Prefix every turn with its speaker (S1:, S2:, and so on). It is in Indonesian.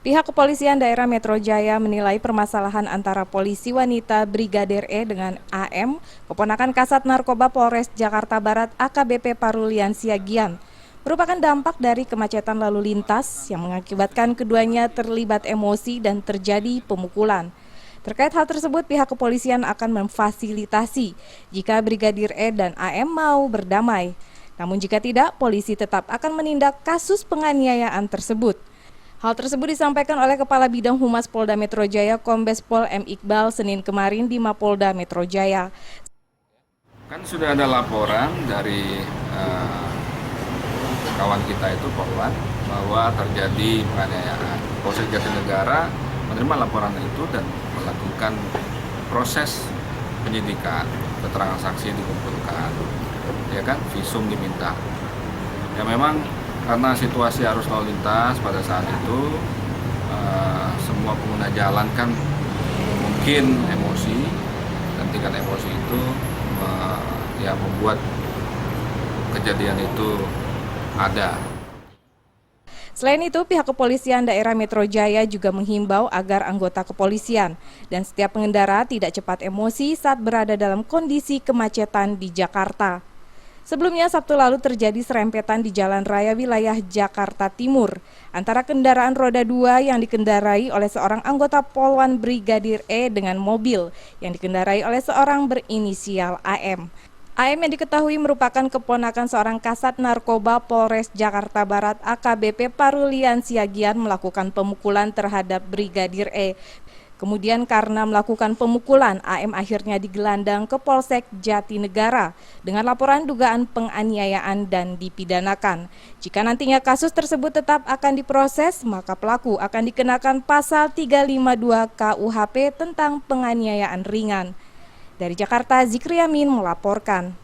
S1: Pihak Kepolisian Daerah Metro Jaya menilai permasalahan antara polisi wanita Brigadir E dengan AM, keponakan Kasat Narkoba Polres Jakarta Barat AKBP Parulian Siagian, merupakan dampak dari kemacetan lalu lintas yang mengakibatkan keduanya terlibat emosi dan terjadi pemukulan. Terkait hal tersebut, pihak kepolisian akan memfasilitasi jika Brigadir E dan AM mau berdamai. Namun jika tidak, polisi tetap akan menindak kasus penganiayaan tersebut. Hal tersebut disampaikan oleh Kepala Bidang Humas Polda Metro Jaya Kombes Pol M. Iqbal Senin kemarin di Mapolda Metro Jaya.
S2: Kan sudah ada laporan dari kawan kita itu Polwan bahwa terjadi penganiayaan. Polsek Jatinegara menerima laporan itu dan melakukan proses penyidikan, keterangan saksi dikumpulkan, ya kan, visum diminta. Ya memang karena situasi arus lalu lintas pada saat itu semua pengguna jalan kan mungkin emosi, dan tingkat emosi itu ya membuat kejadian itu ada.
S1: Selain itu, pihak kepolisian daerah Metro Jaya juga menghimbau agar anggota kepolisian dan setiap pengendara tidak cepat emosi saat berada dalam kondisi kemacetan di Jakarta. Sebelumnya, Sabtu lalu terjadi serempetan di jalan raya wilayah Jakarta Timur antara kendaraan roda 2 yang dikendarai oleh seorang anggota Polwan Brigadir E dengan mobil yang dikendarai oleh seorang berinisial AM. AM yang diketahui merupakan keponakan seorang Kasat Narkoba Polres Jakarta Barat AKBP Parulian Siagian melakukan pemukulan terhadap Brigadir E. Kemudian karena melakukan pemukulan, AM akhirnya digelandang ke Polsek Jatinegara dengan laporan dugaan penganiayaan dan dipidanakan. Jika nantinya kasus tersebut tetap akan diproses, maka pelaku akan dikenakan pasal 352 KUHP tentang penganiayaan ringan. Dari Jakarta, Zikri Yamin melaporkan.